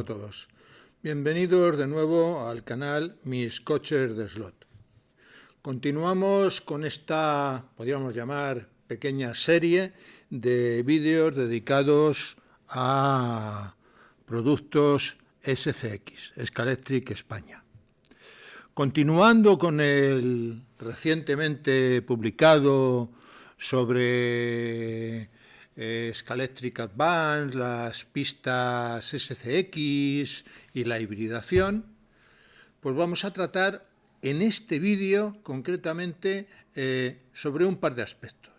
a todos. Bienvenidos de nuevo al canal Mis Coches de Slot. Continuamos con esta, podríamos llamar, pequeña serie de vídeos dedicados a productos SCX, Scalextric España. Continuando con el recientemente publicado sobre Scalextric Advance, las pistas SCX y la hibridación, pues vamos a tratar en este vídeo concretamente sobre un par de aspectos.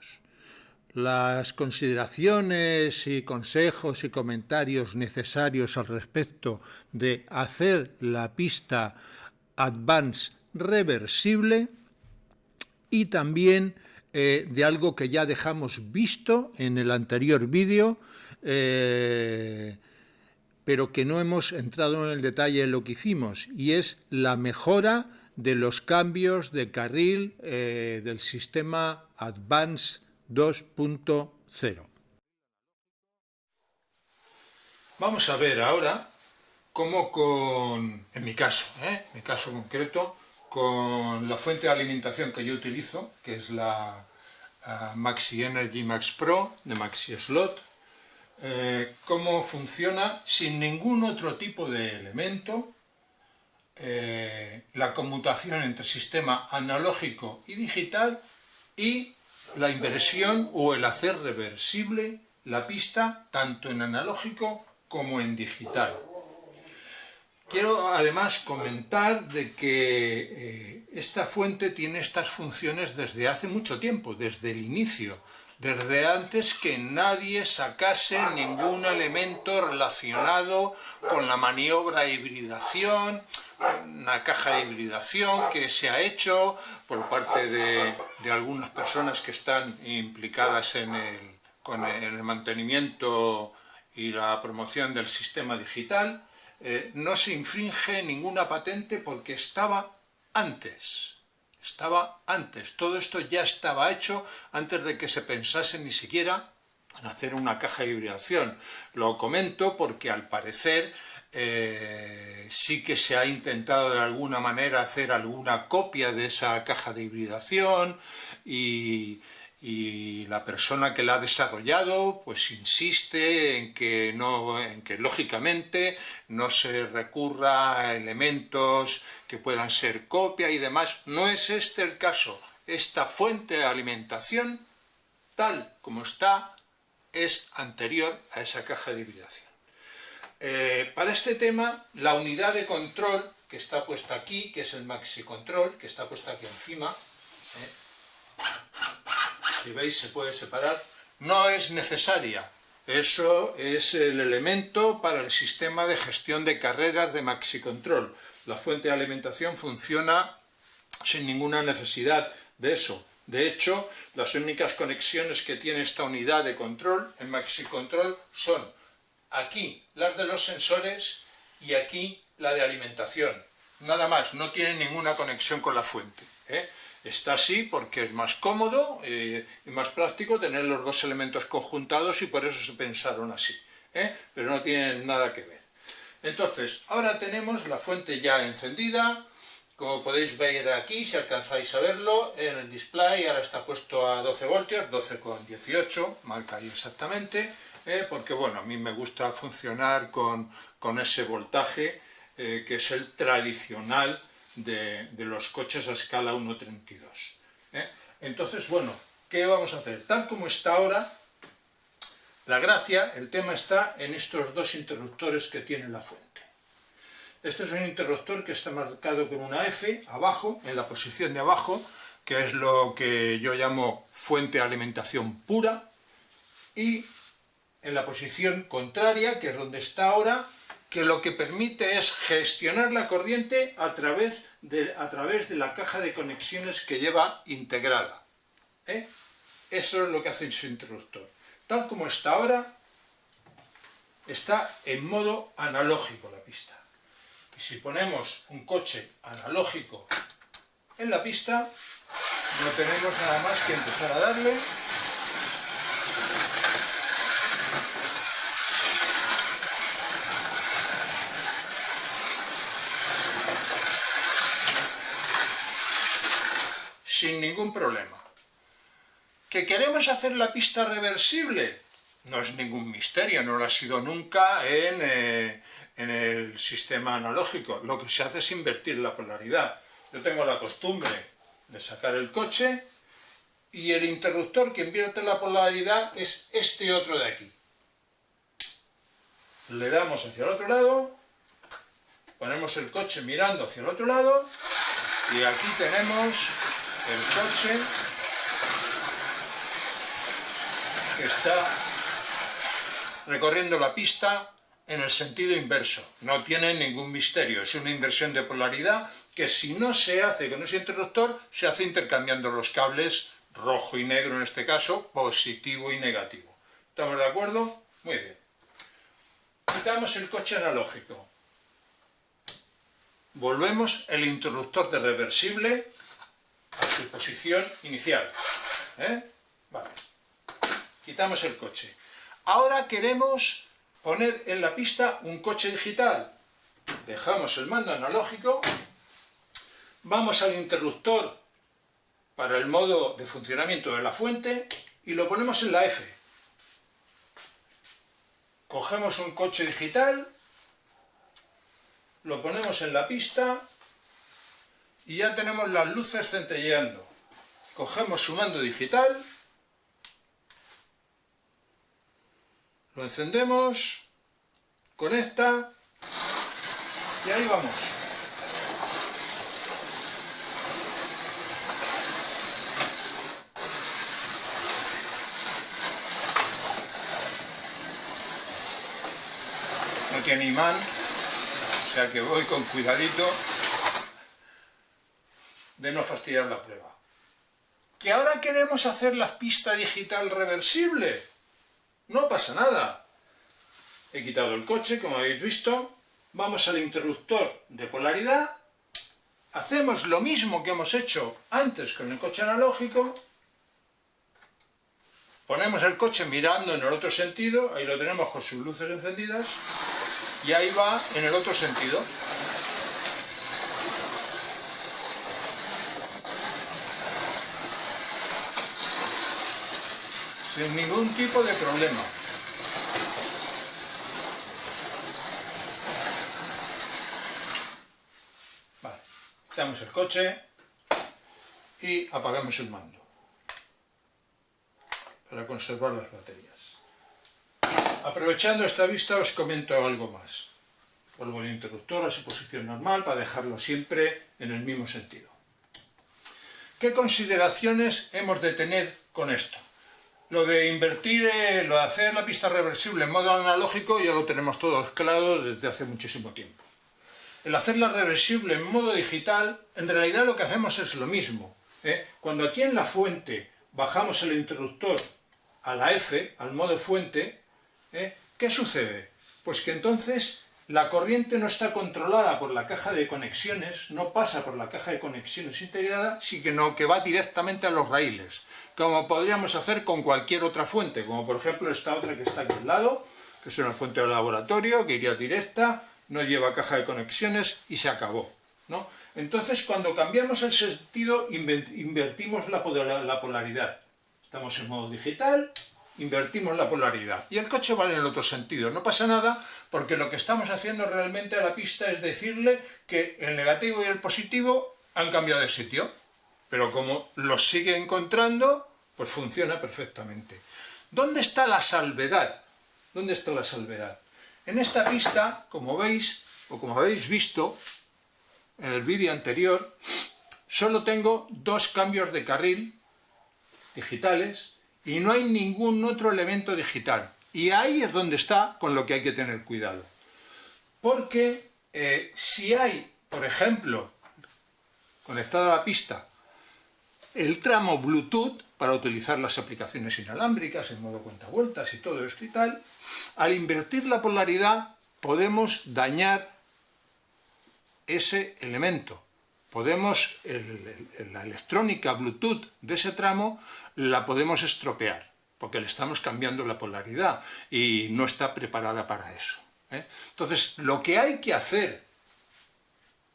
Las consideraciones y consejos y comentarios necesarios al respecto de hacer la pista Advance reversible y también de algo que ya dejamos visto en el anterior vídeo, pero que no hemos entrado en el detalle de lo que hicimos, y es la mejora de los cambios de carril del sistema Advance 2.0. Vamos a ver ahora cómo en mi caso concreto, con la fuente de alimentación que yo utilizo, que es la Maxi Energy Max Pro de Maxi Slot, cómo funciona sin ningún otro tipo de elemento la conmutación entre sistema analógico y digital y la inversión o el hacer reversible la pista tanto en analógico como en digital. Quiero además comentar de que esta fuente tiene estas funciones desde hace mucho tiempo, desde el inicio, desde antes que nadie sacase ningún elemento relacionado con la maniobra de hibridación, una caja de hibridación que se ha hecho por parte de algunas personas que están implicadas con el mantenimiento y la promoción del sistema digital. No se infringe ninguna patente porque estaba antes, todo esto ya estaba hecho antes de que se pensase ni siquiera en hacer una caja de hibridación. Lo comento porque al parecer sí que se ha intentado de alguna manera hacer alguna copia de esa caja de hibridación y la persona que la ha desarrollado pues insiste en que lógicamente no se recurra a elementos que puedan ser copia y demás. No es este el caso. Esta fuente de alimentación, tal como está, es anterior a esa caja de hibridación. Para este tema, la unidad de control que está puesta aquí, que es el Maxi Control, que está puesta aquí encima, si veis se puede separar, no es necesaria. Eso es el elemento para el sistema de gestión de carreras de Maxi Control. La fuente de alimentación funciona sin ninguna necesidad de eso. De hecho, las únicas conexiones que tiene esta unidad de control en Maxi Control son aquí las de los sensores y aquí la de alimentación. Nada más, no tiene ninguna conexión con la fuente. Está así porque es más cómodo y más práctico tener los dos elementos conjuntados y por eso se pensaron así, pero no tienen nada que ver. Entonces, ahora tenemos la fuente ya encendida, como podéis ver aquí, si alcanzáis a verlo, en el display ahora está puesto a 12 voltios, 12,18, marca ahí exactamente, porque bueno, a mí me gusta funcionar con ese voltaje que es el tradicional de los coches a escala 1.32. Entonces, bueno, ¿qué vamos a hacer? Tal como está ahora, la gracia, el tema está en estos dos interruptores que tiene la fuente. Este es un interruptor que está marcado con una F abajo, en la posición de abajo, que es lo que yo llamo fuente de alimentación pura, y en la posición contraria, que es donde está ahora, que lo que permite es gestionar la corriente a través de la caja de conexiones que lleva integrada. Eso es lo que hace ese interruptor. Tal como está ahora, está en modo analógico la pista. Y si ponemos un coche analógico en la pista, no tenemos nada más que empezar a darle. problema. ¿Que queremos hacer la pista reversible? No es ningún misterio, no lo ha sido nunca en el sistema analógico. Lo que se hace es invertir la polaridad. Yo tengo la costumbre de sacar el coche y el interruptor que invierte la polaridad es este otro de aquí. Le damos hacia el otro lado, ponemos el coche mirando hacia el otro lado y aquí tenemos el coche que está recorriendo la pista en el sentido inverso. No tiene ningún misterio, es una inversión de polaridad que si no se hace con ese interruptor, se hace intercambiando los cables rojo y negro en este caso, positivo y negativo. ¿Estamos de acuerdo? Muy bien. Quitamos el coche analógico. Volvemos el interruptor de reversible a su posición inicial. Vale. Quitamos el coche. Ahora queremos poner en la pista un coche digital. Dejamos el mando analógico, vamos al interruptor para el modo de funcionamiento de la fuente y lo ponemos en la F. Cogemos un coche digital, lo ponemos en la pista y ya tenemos las luces centelleando. Cogemos su mando digital, lo encendemos, conecta y ahí vamos. No tiene imán, o sea que voy con cuidadito de no fastidiar la prueba. ¿Que ahora queremos hacer la pista digital reversible? No pasa nada. He quitado el coche, como habéis visto, vamos al interruptor de polaridad, hacemos lo mismo que hemos hecho antes con el coche analógico, ponemos el coche mirando en el otro sentido, ahí lo tenemos con sus luces encendidas, y ahí va en el otro sentido. Sin ningún tipo de problema. Vale, quitamos el coche y apagamos el mando para conservar las baterías. Aprovechando esta vista os comento algo más. Vuelvo el interruptor a su posición normal para dejarlo siempre en el mismo sentido. ¿Qué consideraciones hemos de tener con esto? Lo de invertir, lo de hacer la pista reversible en modo analógico ya lo tenemos todos claro desde hace muchísimo tiempo. El hacerla reversible en modo digital, en realidad lo que hacemos es lo mismo. Cuando aquí en la fuente bajamos el interruptor a la F, al modo fuente, ¿qué sucede? Pues que entonces la corriente no está controlada por la caja de conexiones, no pasa por la caja de conexiones integrada, sino que va directamente a los raíles, como podríamos hacer con cualquier otra fuente, como por ejemplo esta otra que está aquí al lado, que es una fuente de laboratorio, que iría directa, no lleva caja de conexiones y se acabó, ¿no? Entonces cuando cambiamos el sentido, invertimos la polaridad. Estamos en modo digital, invertimos la polaridad y el coche va en el otro sentido. No pasa nada porque lo que estamos haciendo realmente a la pista es decirle que el negativo y el positivo han cambiado de sitio, pero como los sigue encontrando, pues funciona perfectamente. ¿Dónde está la salvedad? ¿Dónde está la salvedad? En esta pista, como veis, o como habéis visto en el vídeo anterior, solo tengo dos cambios de carril digitales y no hay ningún otro elemento digital. Y ahí es donde está con lo que hay que tener cuidado. Porque si hay, por ejemplo, conectado a la pista, el tramo Bluetooth, para utilizar las aplicaciones inalámbricas en modo cuentavueltas y todo esto y tal, al invertir la polaridad podemos dañar ese elemento. Podemos, la electrónica Bluetooth de ese tramo la podemos estropear, porque le estamos cambiando la polaridad y no está preparada para eso. Entonces, lo que hay que hacer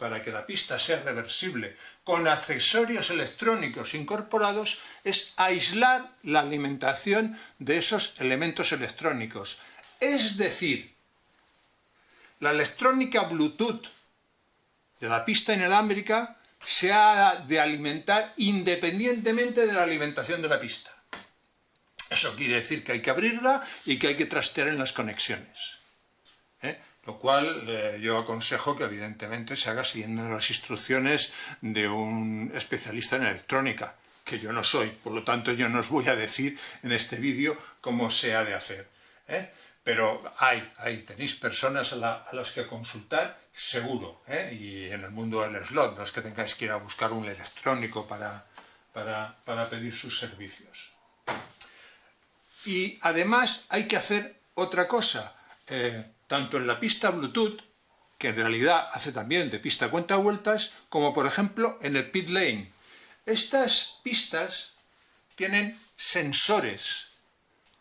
para que la pista sea reversible con accesorios electrónicos incorporados es aislar la alimentación de esos elementos electrónicos. Es decir, la electrónica Bluetooth de la pista inalámbrica se ha de alimentar independientemente de la alimentación de la pista. Eso quiere decir que hay que abrirla y que hay que trastear en las conexiones. Lo cual yo aconsejo que evidentemente se haga siguiendo las instrucciones de un especialista en electrónica, que yo no soy, por lo tanto yo no os voy a decir en este vídeo cómo se ha de hacer. Pero tenéis personas a las que consultar, seguro, y en el mundo del slot, no es que tengáis que ir a buscar un electrónico para pedir sus servicios. Y además hay que hacer otra cosa, tanto en la pista Bluetooth, que en realidad hace también de pista cuentavueltas, como por ejemplo en el pit lane. Estas pistas tienen sensores,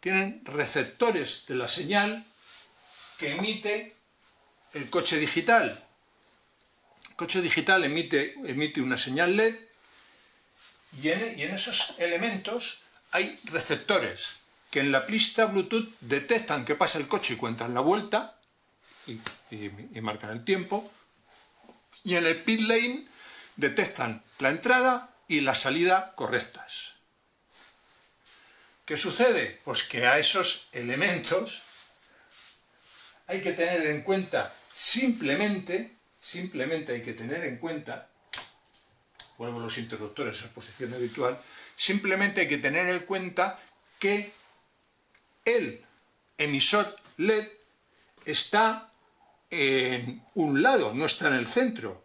tienen receptores de la señal que emite el coche digital. El coche digital emite una señal LED y en esos elementos hay receptores que en la pista Bluetooth detectan que pasa el coche y cuentan la vuelta y marcan el tiempo, y en el pit lane detectan la entrada y la salida correctas. ¿Qué sucede? Pues que a esos elementos hay que tener en cuenta simplemente hay que tener en cuenta, vuelvo a los interruptores en posición habitual, simplemente hay que tener en cuenta que el emisor LED está en un lado, no está en el centro.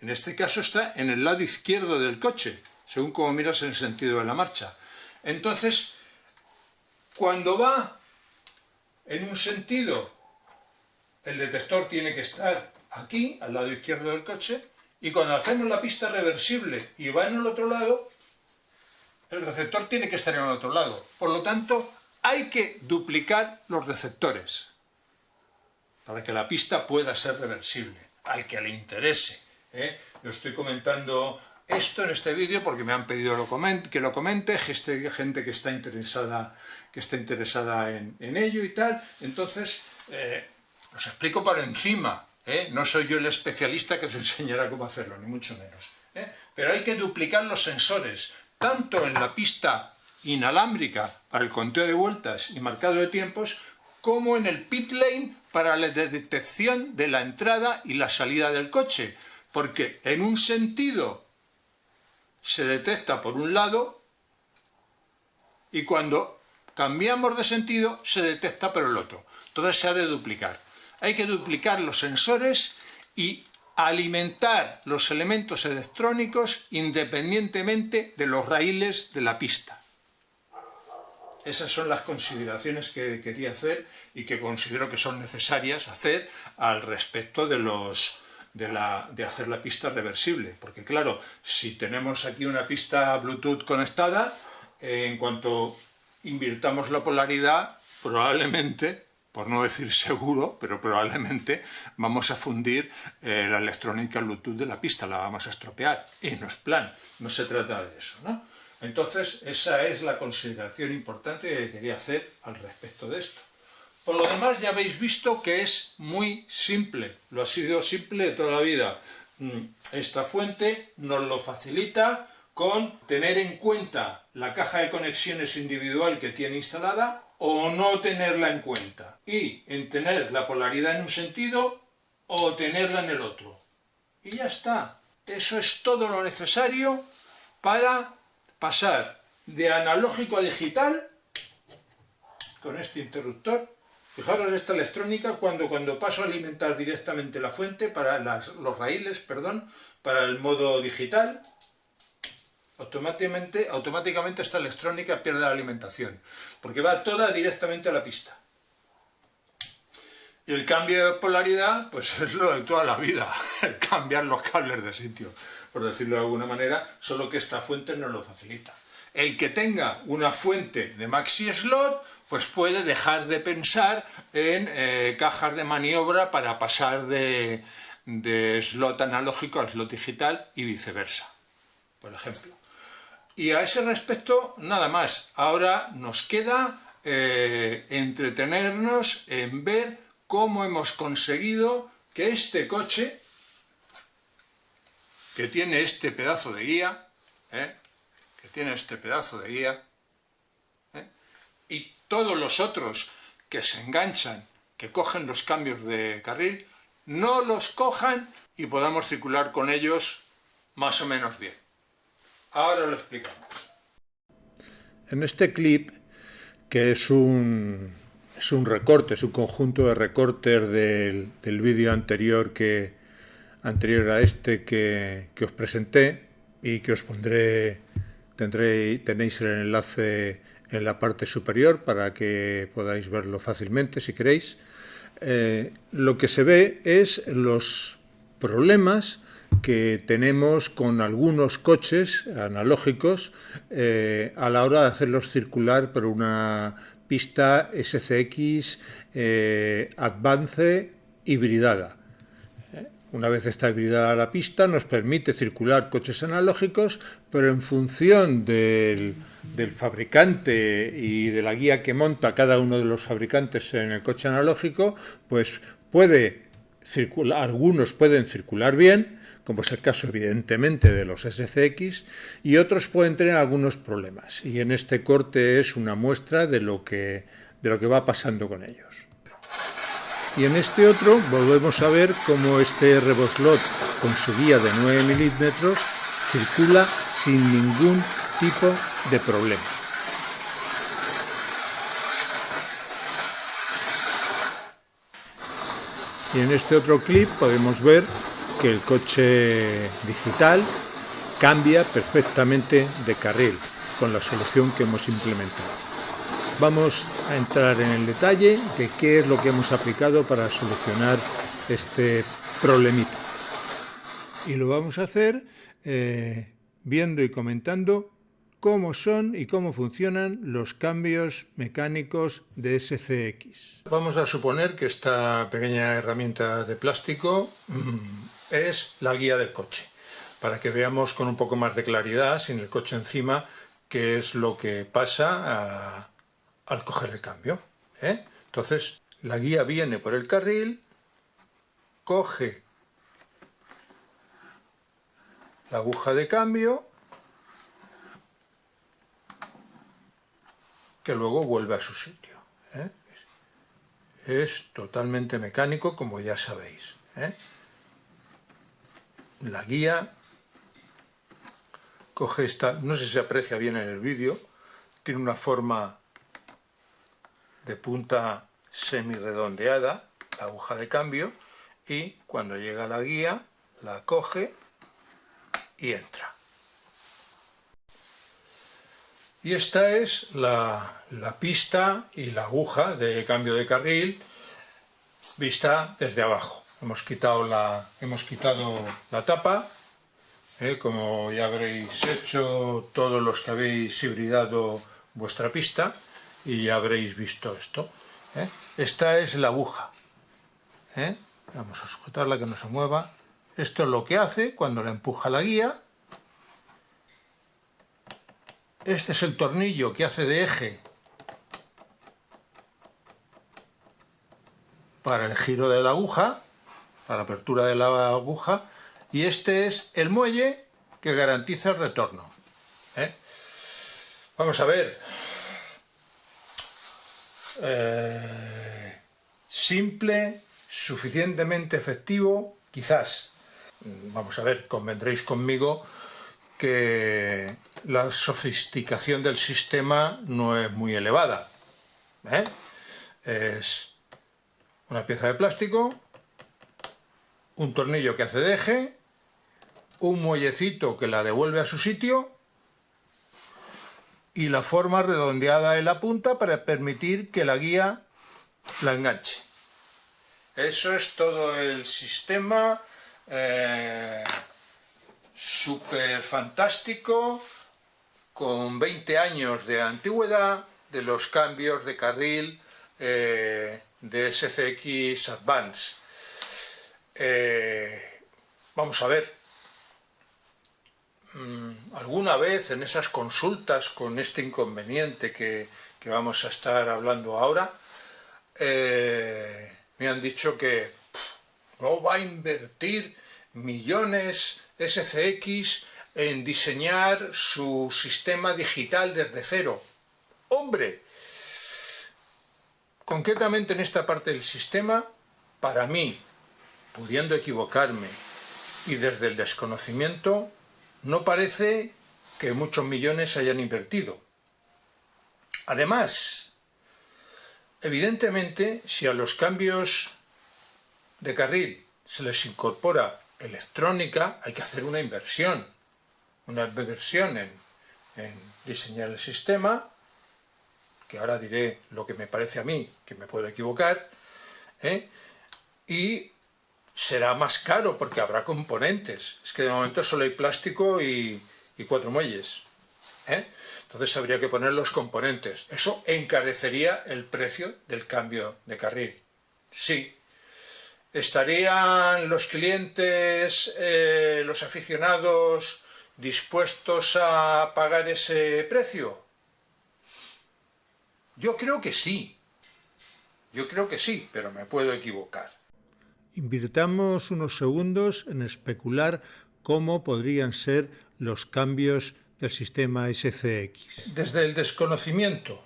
En este caso está en el lado izquierdo del coche, según como miras en el sentido de la marcha. Entonces, cuando va en un sentido, el detector tiene que estar aquí, al lado izquierdo del coche, y cuando hacemos la pista reversible y va en el otro lado, el receptor tiene que estar en el otro lado. Por lo tanto, hay que duplicar los receptores para que la pista pueda ser reversible, al que le interese. Yo estoy comentando esto en este vídeo porque me han pedido que lo comente, gente que está interesada en ello y tal. Entonces, os explico por encima, no soy yo el especialista que os enseñará cómo hacerlo, ni mucho menos. Pero hay que duplicar los sensores, tanto en la pista inalámbrica para el conteo de vueltas y marcado de tiempos, como en el pit lane para la detección de la entrada y la salida del coche, porque en un sentido se detecta por un lado y cuando cambiamos de sentido se detecta por el otro. Entonces se ha de duplicar. Hay que duplicar los sensores y alimentar los elementos electrónicos independientemente de los raíles de la pista. Esas son las consideraciones que quería hacer y que considero que son necesarias hacer al respecto de hacer la pista reversible. Porque claro, si tenemos aquí una pista Bluetooth conectada, en cuanto invirtamos la polaridad, probablemente, por no decir seguro, pero probablemente vamos a fundir la electrónica Bluetooth de la pista, la vamos a estropear. Y no es plan, no se trata de eso, ¿no? Entonces, esa es la consideración importante que quería hacer al respecto de esto. Por lo demás, ya habéis visto que es muy simple, lo ha sido simple de toda la vida. Esta fuente nos lo facilita con tener en cuenta la caja de conexiones individual que tiene instalada o no tenerla en cuenta, y en tener la polaridad en un sentido o tenerla en el otro. Y ya está, eso es todo lo necesario para pasar de analógico a digital con este interruptor. Fijaros esta electrónica cuando paso a alimentar directamente la fuente para los raíles, para el modo digital, automáticamente esta electrónica pierde la alimentación, porque va toda directamente a la pista. Y el cambio de polaridad, pues es lo de toda la vida, cambiar los cables de sitio, por decirlo de alguna manera, solo que esta fuente nos lo facilita. El que tenga una fuente de maxi slot, pues puede dejar de pensar en cajas de maniobra para pasar de de slot analógico a slot digital y viceversa, por ejemplo. Y a ese respecto, nada más. Ahora nos queda entretenernos en ver cómo hemos conseguido que este coche, que tiene este pedazo de guía, y todos los otros que se enganchan, que cogen los cambios de carril, no los cojan y podamos circular con ellos más o menos bien. Ahora lo explicamos. En este clip, que es un recorte, es un conjunto de recortes del vídeo anterior a este que os presenté y que os pondré, tenéis el enlace en la parte superior para que podáis verlo fácilmente si queréis. Lo que se ve es los problemas que tenemos con algunos coches analógicos a la hora de hacerlos circular por una pista SCX Advance hibridada. Una vez está hibridada la pista, nos permite circular coches analógicos, pero en función del fabricante y de la guía que monta cada uno de los fabricantes en el coche analógico, pues algunos pueden circular bien, como es el caso evidentemente de los SCX, y otros pueden tener algunos problemas. Y en este corte es una muestra de lo que va pasando con ellos. Y en este otro volvemos a ver cómo este Revoslot con su guía de 9 milímetros circula sin ningún tipo de problema. Y en este otro clip podemos ver que el coche digital cambia perfectamente de carril con la solución que hemos implementado. Vamos a entrar en el detalle de qué es lo que hemos aplicado para solucionar este problemita. Y lo vamos a hacer viendo y comentando cómo son y cómo funcionan los cambios mecánicos de SCX. Vamos a suponer que esta pequeña herramienta de plástico es la guía del coche, para que veamos con un poco más de claridad, sin el coche encima, qué es lo que pasa al coger el cambio. Entonces, la guía viene por el carril, coge la aguja de cambio, que luego vuelve a su sitio. Es totalmente mecánico, como ya sabéis. La guía coge esta, no sé si se aprecia bien en el vídeo, tiene una forma de punta semi-redondeada, la aguja de cambio, y cuando llega a la guía, la coge y entra. Y esta es la pista y la aguja de cambio de carril vista desde abajo. Hemos quitado la tapa, como ya habréis hecho todos los que habéis hibridado vuestra pista, y ya habréis visto esto. Esta es la aguja. Vamos a sujetarla que no se mueva. Esto es lo que hace cuando la empuja la guía. Este es el tornillo que hace de eje para el giro de la aguja, para la apertura de la aguja, y este es el muelle que garantiza el retorno. Vamos a ver. Simple, suficientemente efectivo, quizás. Vamos a ver, convendréis conmigo que la sofisticación del sistema no es muy elevada. Es una pieza de plástico, un tornillo que hace de eje, un muellecito que la devuelve a su sitio y la forma redondeada en la punta para permitir que la guía la enganche. Eso es todo el sistema. Súper fantástico, con 20 años de antigüedad de los cambios de carril de SCX Advance. vamos a ver, alguna vez en esas consultas con este inconveniente que vamos a estar hablando ahora, me han dicho que no va a invertir millones SCX en diseñar su sistema digital desde cero. ¡Hombre! Concretamente en esta parte del sistema, para mí, pudiendo equivocarme y desde el desconocimiento, no parece que muchos millones hayan invertido. Además, evidentemente, si a los cambios de carril se les incorpora electrónica, hay que hacer una inversión en diseñar el sistema, que ahora diré lo que me parece a mí, que me puedo equivocar, y será más caro porque habrá componentes. Es que de momento solo hay plástico y 4 muelles. Entonces habría que poner los componentes. Eso encarecería el precio del cambio de carril. Sí. ¿Estarían los clientes, los aficionados, dispuestos a pagar ese precio? Yo creo que sí. Yo creo que sí, pero me puedo equivocar. Invirtamos unos segundos en especular cómo podrían ser los cambios del sistema SCX. Desde el desconocimiento,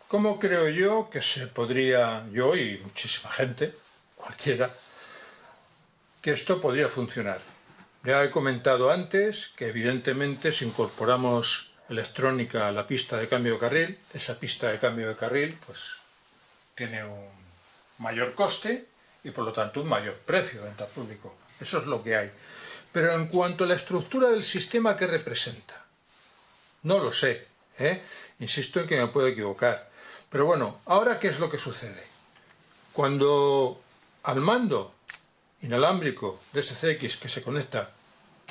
¿cómo creo yo que se podría, yo y muchísima gente, cualquiera, que esto podría funcionar? Ya he comentado antes que evidentemente si incorporamos electrónica a la pista de cambio de carril, esa pista de cambio de carril pues tiene un mayor coste y por lo tanto un mayor precio de venta al público. Eso es lo que hay. Pero en cuanto a la estructura del sistema, ¿qué representa? No lo sé, insisto en que me puedo equivocar. Pero bueno, ¿ahora qué es lo que sucede? Cuando al mando inalámbrico de SCX que se conecta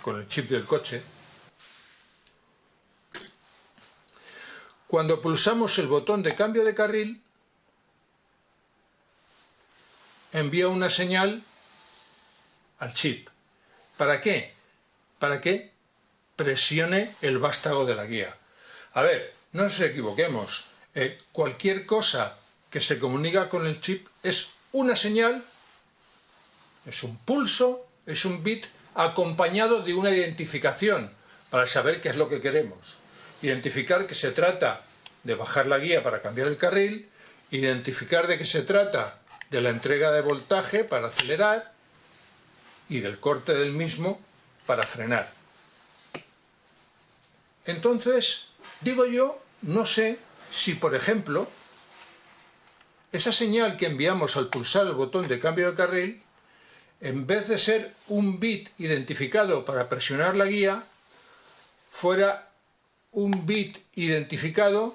con el chip del coche, cuando pulsamos el botón de cambio de carril, envía una señal al chip. ¿Para qué? Para que presione el vástago de la guía. A ver, no nos equivoquemos. Cualquier cosa que se comunica con el chip es una señal, es un pulso, es un bit acompañado de una identificación para saber qué es lo que queremos. Identificar que se trata de bajar la guía para cambiar el carril, identificar de que se trata de la entrega de voltaje para acelerar y del corte del mismo para frenar. Entonces, digo yo, no sé si, por ejemplo, esa señal que enviamos al pulsar el botón de cambio de carril, en vez de ser un bit identificado para presionar la guía, fuera un bit identificado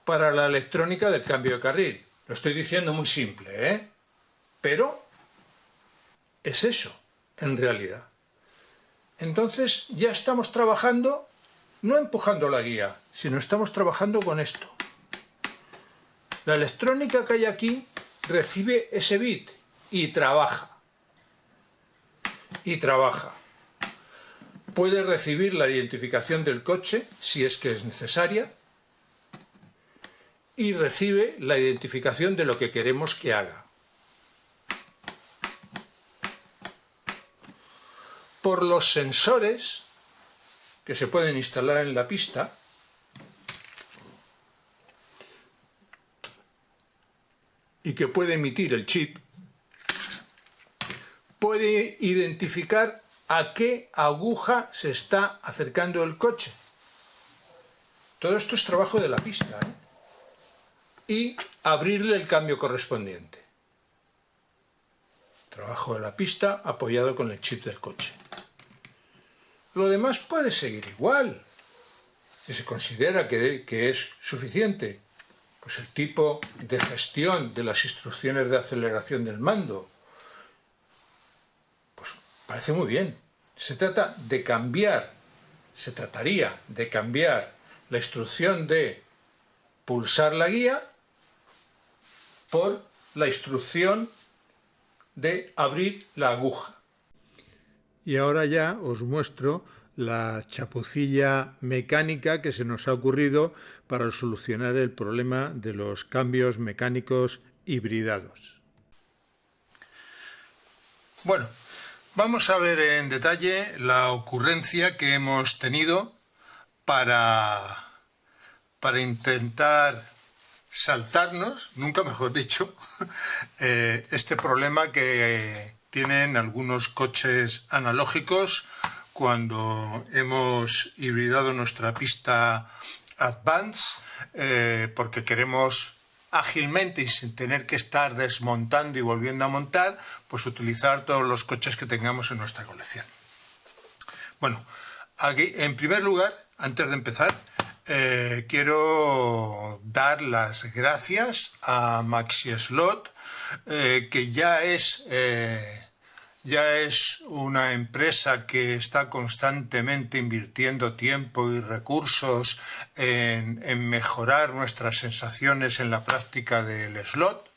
para la electrónica del cambio de carril. Lo estoy diciendo muy simple, pero es eso, en realidad. Entonces ya estamos trabajando, no empujando la guía, sino estamos trabajando con esto. La electrónica que hay aquí recibe ese bit y trabaja. Y trabaja. Puede recibir la identificación del coche, si es que es necesaria, y recibe la identificación de lo que queremos que haga. Por los sensores que se pueden instalar en la pista, y que puede emitir el chip, puede identificar a qué aguja se está acercando el coche. Todo esto es trabajo de la pista, y abrirle el cambio correspondiente. Trabajo de la pista apoyado con el chip del coche. Lo demás puede seguir igual. Si se considera que es suficiente, pues el tipo de gestión de las instrucciones de aceleración del mando, pues parece muy bien. Se trataría de cambiar la instrucción de pulsar la guía por la instrucción de abrir la aguja. Y ahora ya os muestro la chapucilla mecánica que se nos ha ocurrido para solucionar el problema de los cambios mecánicos hibridados. Bueno, vamos a ver en detalle la ocurrencia que hemos tenido para intentar saltarnos, nunca mejor dicho, este problema que tienen algunos coches analógicos cuando hemos hibridado nuestra pista Advance, porque queremos ágilmente y sin tener que estar desmontando y volviendo a montar, pues utilizar todos los coches que tengamos en nuestra colección. Bueno, aquí en primer lugar, antes de empezar, quiero dar las gracias a MaxiSlot, que ya es una empresa que está constantemente invirtiendo tiempo y recursos en mejorar nuestras sensaciones en la práctica del slot,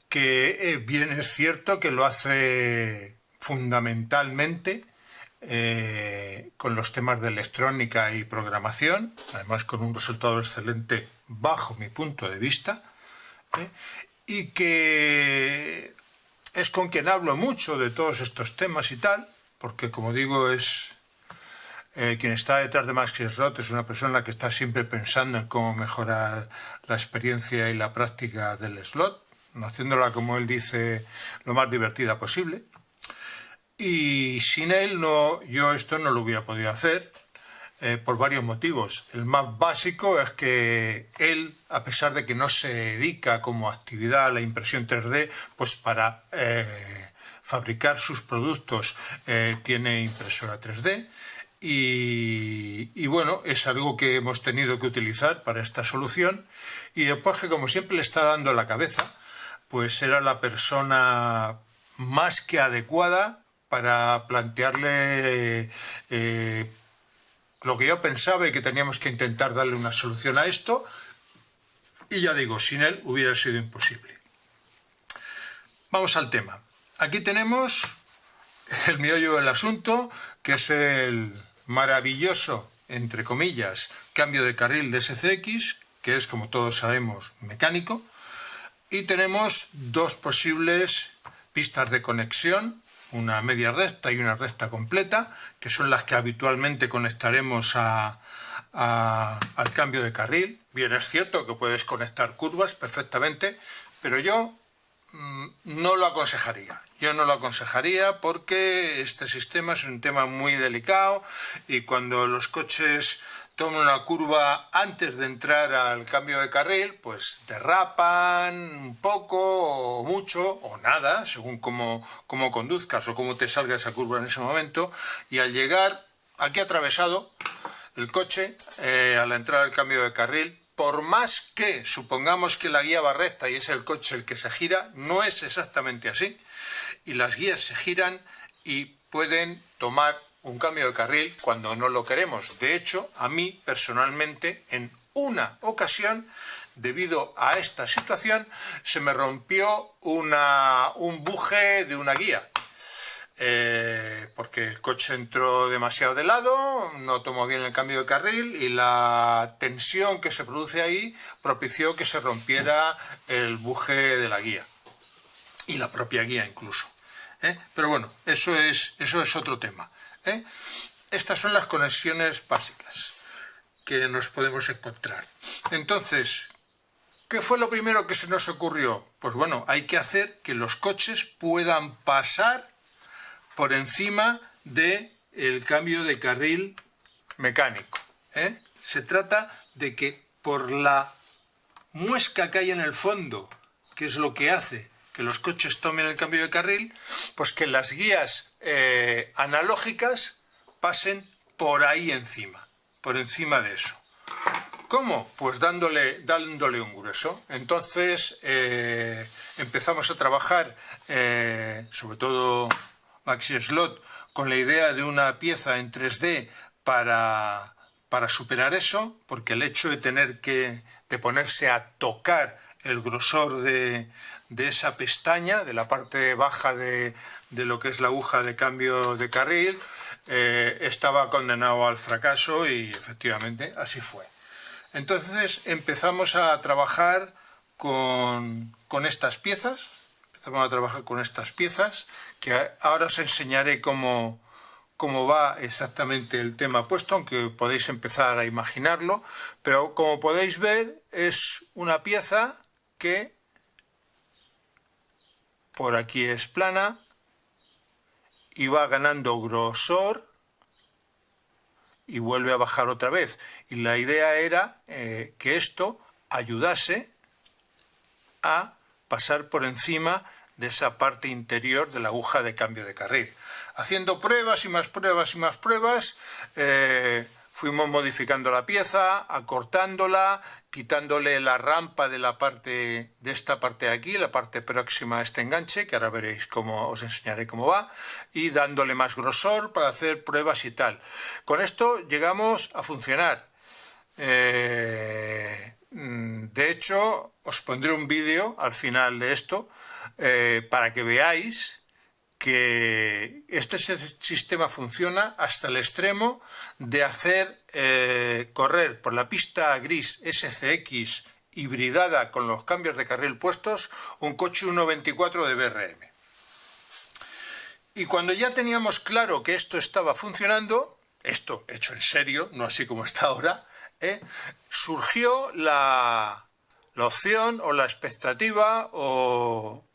que bien es cierto que lo hace fundamentalmente con los temas de electrónica y programación, además con un resultado excelente bajo mi punto de vista, y que es con quien hablo mucho de todos estos temas y tal, porque como digo es quien está detrás de MaxiSlot es una persona que está siempre pensando en cómo mejorar la experiencia y la práctica del slot, haciéndola, como él dice, lo más divertida posible. Y sin él yo esto no lo hubiera podido hacer, por varios motivos. El más básico es que él, a pesar de que no se dedica como actividad a la impresión 3D, pues para fabricar sus productos tiene impresora 3D y bueno, es algo que hemos tenido que utilizar para esta solución. Y después que, como siempre le está dando la cabeza, pues era la persona más que adecuada para plantearle lo que yo pensaba y que teníamos que intentar darle una solución a esto. Y ya digo, sin él hubiera sido imposible. Vamos al tema. Aquí tenemos el meollo del asunto, que es el maravilloso, entre comillas, cambio de carril de SCX, que es, como todos sabemos, mecánico. Y tenemos dos posibles pistas de conexión, una media recta y una recta completa, que son las que habitualmente conectaremos al cambio de carril. Bien, es cierto que puedes conectar curvas perfectamente, pero yo no lo aconsejaría. Yo no lo aconsejaría porque este sistema es un tema muy delicado y cuando los coches toman una curva antes de entrar al cambio de carril, pues derrapan un poco o mucho o nada, según cómo conduzcas o cómo te salga esa curva en ese momento, y al llegar aquí atravesado el coche, al entrar al cambio de carril, por más que supongamos que la guía va recta y es el coche el que se gira, no es exactamente así, y las guías se giran y pueden tomar un cambio de carril cuando no lo queremos. De hecho, a mí personalmente, en una ocasión, debido a esta situación, se me rompió un buje de una guía. Porque el coche entró demasiado de lado, no tomó bien el cambio de carril y la tensión que se produce ahí propició que se rompiera el buje de la guía y la propia guía incluso. Pero bueno, eso es otro tema. Estas son las conexiones básicas que nos podemos encontrar. Entonces, ¿qué fue lo primero que se nos ocurrió? Pues bueno, hay que hacer que los coches puedan pasar por encima del cambio de carril mecánico. Se trata de que por la muesca que hay en el fondo, que es lo que hace que los coches tomen el cambio de carril, pues que las guías analógicas pasen por ahí encima, por encima de eso. ¿Cómo? Pues dándole un grueso. Entonces empezamos a trabajar, sobre todo MaxiSlot, con la idea de una pieza en 3D para superar eso, porque el hecho de tener de ponerse a tocar el grosor de esa pestaña, de la parte baja de lo que es la aguja de cambio de carril, estaba condenado al fracaso y efectivamente así fue. Entonces empezamos a trabajar con estas piezas, que ahora os enseñaré cómo va exactamente el tema puesto, aunque podéis empezar a imaginarlo, pero como podéis ver es una pieza que por aquí es plana y va ganando grosor y vuelve a bajar otra vez, y la idea era que esto ayudase a pasar por encima de esa parte interior de la aguja de cambio de carril. Haciendo pruebas y más pruebas y más pruebas, fuimos modificando la pieza, acortándola, quitándole la rampa de esta parte de aquí, la parte próxima a este enganche, que ahora veréis os enseñaré cómo va, y dándole más grosor para hacer pruebas y tal. Con esto llegamos a funcionar. De hecho, os pondré un vídeo al final de esto para que veáis que este sistema funciona hasta el extremo de hacer correr por la pista gris SCX hibridada con los cambios de carril puestos un coche 1.24 de BRM. Y cuando ya teníamos claro que esto estaba funcionando, esto hecho en serio, no así como está ahora, surgió la opción o la expectativa o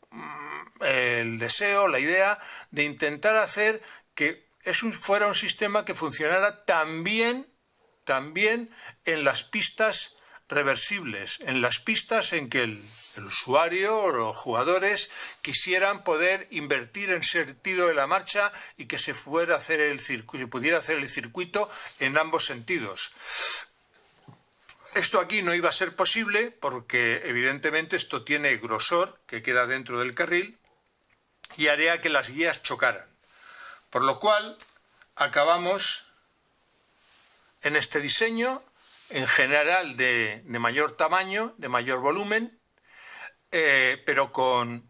el deseo, la idea de intentar hacer que fuera un sistema que funcionara también en las pistas reversibles, en las pistas en que el usuario o los jugadores quisieran poder invertir en sentido de la marcha y que se pudiera hacer el circuito en ambos sentidos. Esto aquí no iba a ser posible porque evidentemente esto tiene grosor que queda dentro del carril y haría que las guías chocaran. Por lo cual acabamos en este diseño, en general de mayor tamaño, de mayor volumen, pero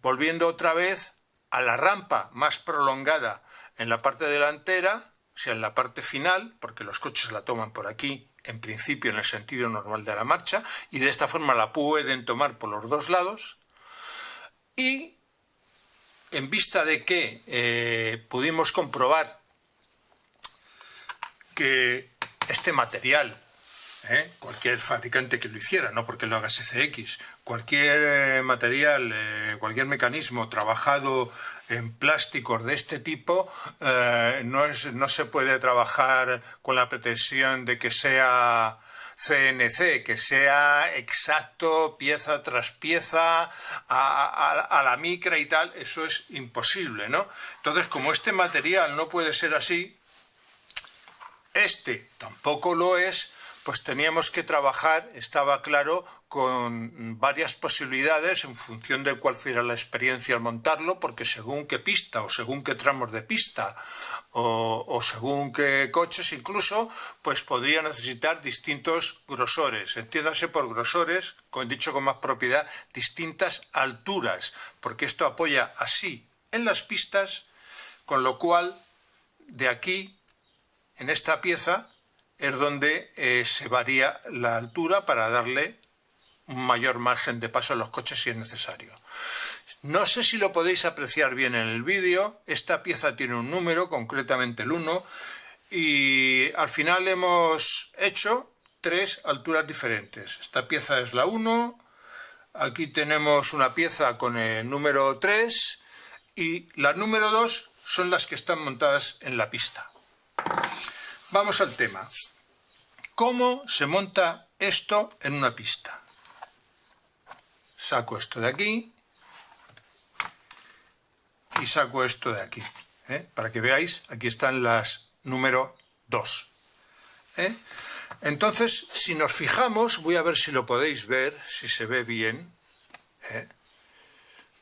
volviendo otra vez a la rampa más prolongada en la parte delantera, o sea, en la parte final, porque los coches la toman por aquí, en principio en el sentido normal de la marcha, y de esta forma la pueden tomar por los dos lados, y en vista de que pudimos comprobar que este material, cualquier fabricante que lo hiciera, no porque lo haga SCX, cualquier material, cualquier mecanismo trabajado en plásticos de este tipo, no se puede trabajar con la pretensión de que sea CNC, que sea exacto pieza tras pieza a la micra y tal. Eso es imposible, ¿no? Entonces, como este material no puede ser así, este tampoco lo es, pues teníamos que trabajar, estaba claro, con varias posibilidades en función de cuál fuera la experiencia al montarlo, porque según qué pista o según qué tramos de pista o según qué coches incluso, pues podría necesitar distintos grosores. Entiéndase por grosores, dicho con más propiedad, distintas alturas, porque esto apoya así en las pistas, con lo cual de aquí, en esta pieza, es donde se varía la altura para darle un mayor margen de paso a los coches si es necesario. No sé si lo podéis apreciar bien en el vídeo. Esta pieza tiene un número, concretamente el 1, y al final hemos hecho 3 alturas diferentes. Esta pieza es la 1, aquí tenemos una pieza con el número 3 y la número 2 son las que están montadas en la pista. Vamos al tema. ¿Cómo se monta esto en una pista? Saco esto de aquí y saco esto de aquí, para que veáis, aquí están las número 2. Entonces, si nos fijamos, voy a ver si lo podéis ver, si se ve bien,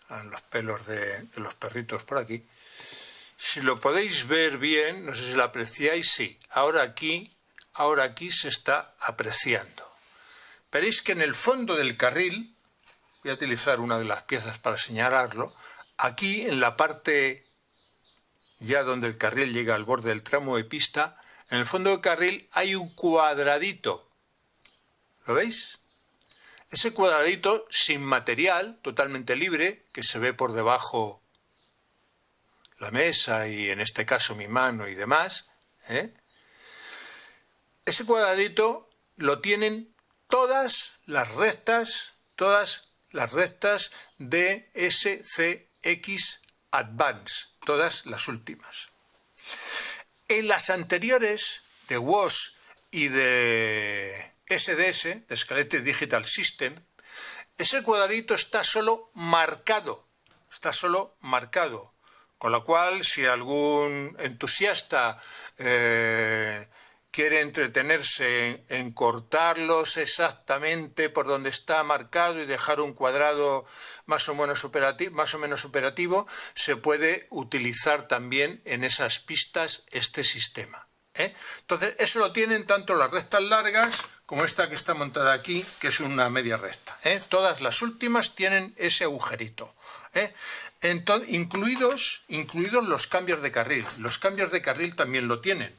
en los pelos de los perritos por aquí. Si lo podéis ver bien, no sé si lo apreciáis, sí. Ahora aquí se está apreciando. Veréis que en el fondo del carril, voy a utilizar una de las piezas para señalarlo. Aquí en la parte ya donde el carril llega al borde del tramo de pista, en el fondo del carril hay un cuadradito. ¿Lo veis? Ese cuadradito sin material, totalmente libre, que se ve por debajo la mesa y en este caso mi mano y demás, ese cuadradito lo tienen todas las rectas de SCX Advance, todas las últimas. En las anteriores de WOS y de SDS, de Scalette Digital System, ese cuadradito está solo marcado, con lo cual si algún entusiasta quiere entretenerse en cortarlos exactamente por donde está marcado y dejar un cuadrado más o menos operativo, se puede utilizar también en esas pistas este sistema. Entonces, eso lo tienen tanto las rectas largas como esta que está montada aquí, que es una media recta. Todas las últimas tienen ese agujerito. Entonces, incluidos los cambios de carril. Los cambios de carril también lo tienen.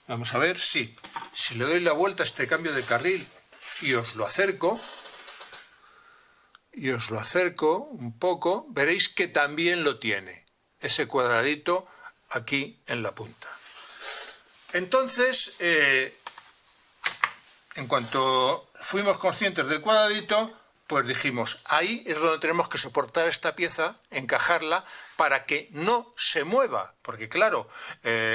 Vamos a ver, sí. Si le doy la vuelta a este cambio de carril y os lo acerco un poco, veréis que también lo tiene. Ese cuadradito aquí en la punta. Entonces, en cuanto fuimos conscientes del cuadradito, pues dijimos, ahí es donde tenemos que soportar esta pieza, encajarla, para que no se mueva. Porque claro,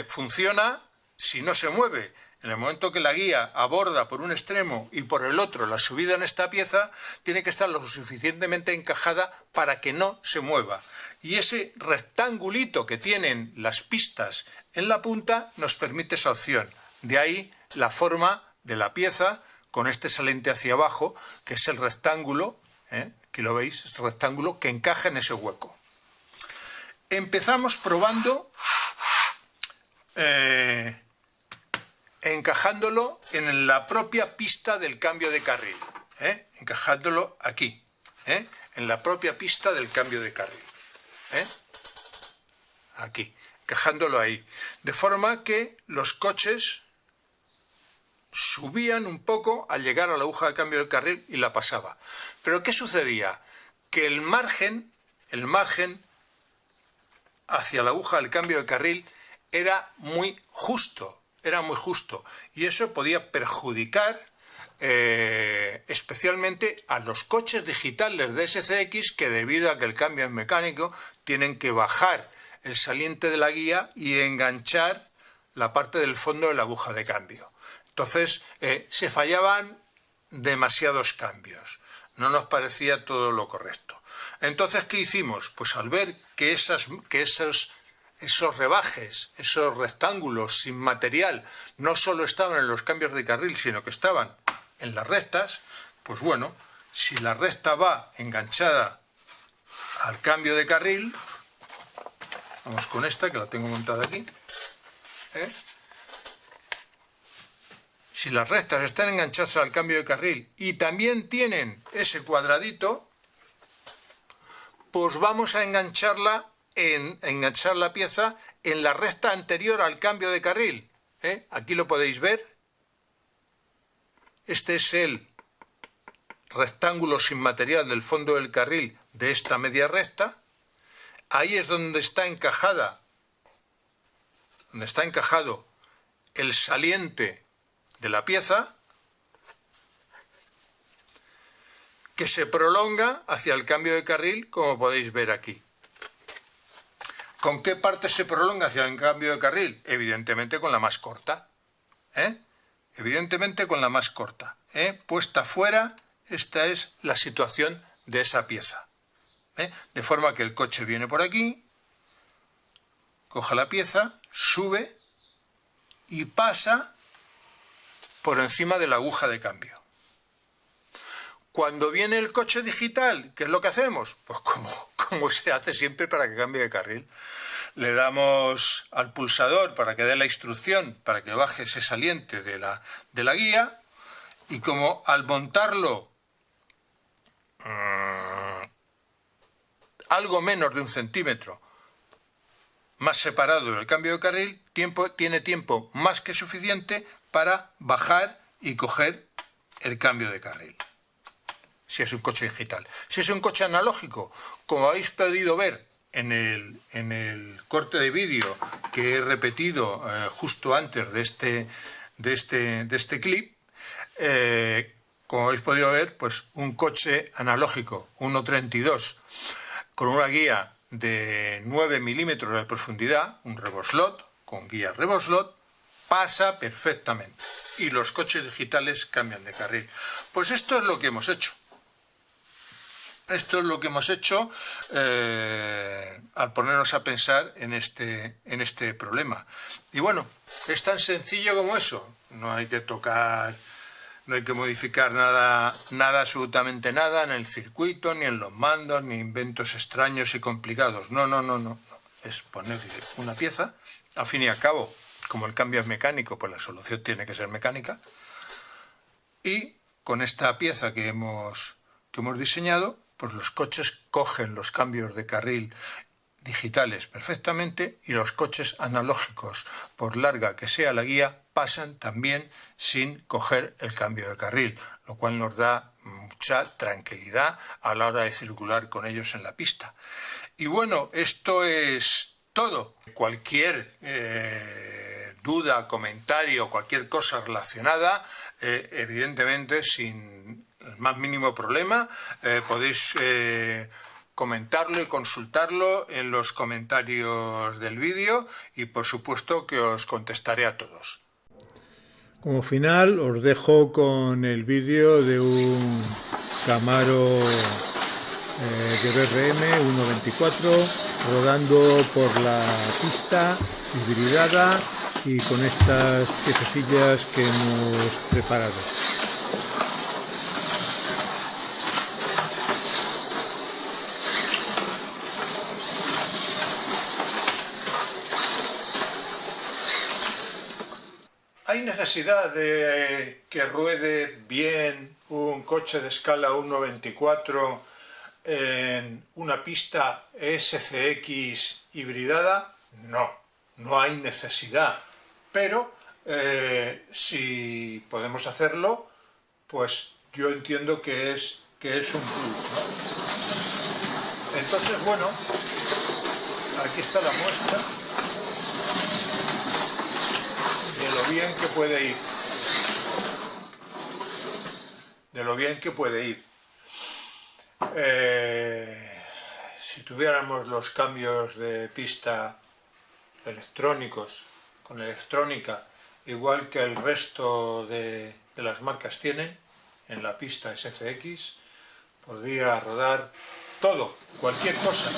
funciona si no se mueve. En el momento que la guía aborda por un extremo y por el otro la subida en esta pieza, tiene que estar lo suficientemente encajada para que no se mueva. Y ese rectangulito que tienen las pistas en la punta nos permite esa opción. De ahí la forma de la pieza con este saliente hacia abajo, que es el rectángulo, aquí lo veis, es el rectángulo que encaja en ese hueco. Empezamos probando encajándolo en la propia pista del cambio de carril, encajándolo aquí, en la propia pista del cambio de carril. Aquí, encajándolo ahí, de forma que los coches subían un poco al llegar a la aguja de cambio de carril y la pasaba. Pero ¿qué sucedía? Que el margen hacia la aguja del cambio de carril era muy justo, y eso podía perjudicar especialmente a los coches digitales de SCX, que debido a que el cambio es mecánico tienen que bajar el saliente de la guía y enganchar la parte del fondo de la aguja de cambio. Entonces se fallaban demasiados cambios, no nos parecía todo lo correcto. Entonces, ¿qué hicimos? Pues al ver que esos rebajes, esos rectángulos sin material, no solo estaban en los cambios de carril, sino que estaban en las rectas, pues bueno, si la recta va enganchada al cambio de carril, vamos con esta que la tengo montada aquí, si las rectas están enganchadas al cambio de carril y también tienen ese cuadradito, pues vamos a enganchar la pieza en la recta anterior al cambio de carril. Aquí lo podéis ver. Este es el rectángulo sin material del fondo del carril de esta media recta. Ahí es donde está encajado el saliente de la pieza, que se prolonga hacia el cambio de carril, como podéis ver aquí. ¿Con qué parte se prolonga hacia el cambio de carril? Evidentemente con la más corta. Evidentemente con la más corta. Puesta fuera, esta es la situación de esa pieza. De forma que el coche viene por aquí, coge la pieza, sube y pasa por encima de la aguja de cambio. Cuando viene el coche digital, ¿qué es lo que hacemos? Pues como se hace siempre para que cambie de carril. Le damos al pulsador para que dé la instrucción, para que baje ese saliente de la guía, y como al montarlo algo menos de 1 centímetro más separado del cambio de carril, tiene tiempo más que suficiente para bajar y coger el cambio de carril, si es un coche digital. Si es un coche analógico, como habéis podido ver en el corte de vídeo que he repetido justo antes de este clip, como habéis podido ver, pues un coche analógico 1.32 con una guía de 9 milímetros de profundidad, un revoslot, con guía revoslot, pasa perfectamente. Y los coches digitales cambian de carril. Pues esto es lo que hemos hecho. Esto es lo que hemos hecho al ponernos a pensar en este problema. Y bueno, es tan sencillo como eso. No hay que tocar, no hay que modificar nada, absolutamente nada en el circuito, ni en los mandos, ni inventos extraños y complicados. No. Es ponerle una pieza. Al fin y al cabo, como el cambio es mecánico, pues la solución tiene que ser mecánica. Y con esta pieza que hemos diseñado, pues los coches cogen los cambios de carril digitales perfectamente y los coches analógicos, por larga que sea la guía, pasan también sin coger el cambio de carril, lo cual nos da mucha tranquilidad a la hora de circular con ellos en la pista. Y bueno, esto es todo. Cualquier duda, comentario, cualquier cosa relacionada, evidentemente sin el más mínimo problema, podéis comentarlo y consultarlo en los comentarios del vídeo y por supuesto que os contestaré a todos. Como final os dejo con el vídeo de un Camaro de BRM 1.24 rodando por la pista hibridada y con estas piececillas que hemos preparado. ¿Hay necesidad de que ruede bien un coche de escala 1.24 en una pista SCX hibridada? No hay necesidad, pero si podemos hacerlo, pues yo entiendo que es un plus, ¿no? Entonces, bueno, aquí está la muestra de lo bien que puede ir. Si tuviéramos los cambios de pista electrónicos, con electrónica, igual que el resto de las marcas tienen en la pista SCX, podría rodar todo, cualquier cosa.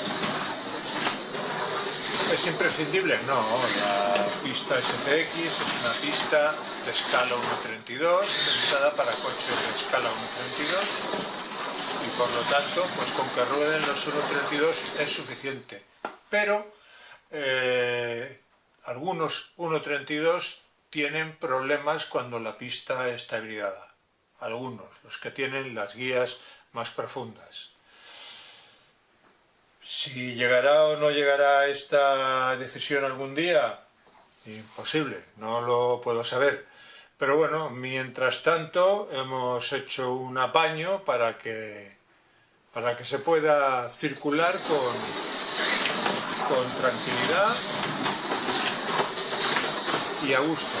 ¿Es imprescindible? No, la pista SCX es una pista de escala 1.32, pensada para coches de escala 1.32 y por lo tanto, pues con que rueden los 1.32 es suficiente. Pero algunos 1.32 tienen problemas cuando la pista está hibridada. Algunos, los que tienen las guías más profundas. Si llegará o no llegará esta decisión algún día, imposible, no lo puedo saber. Pero bueno, mientras tanto hemos hecho un apaño para que se pueda circular con tranquilidad y a gusto.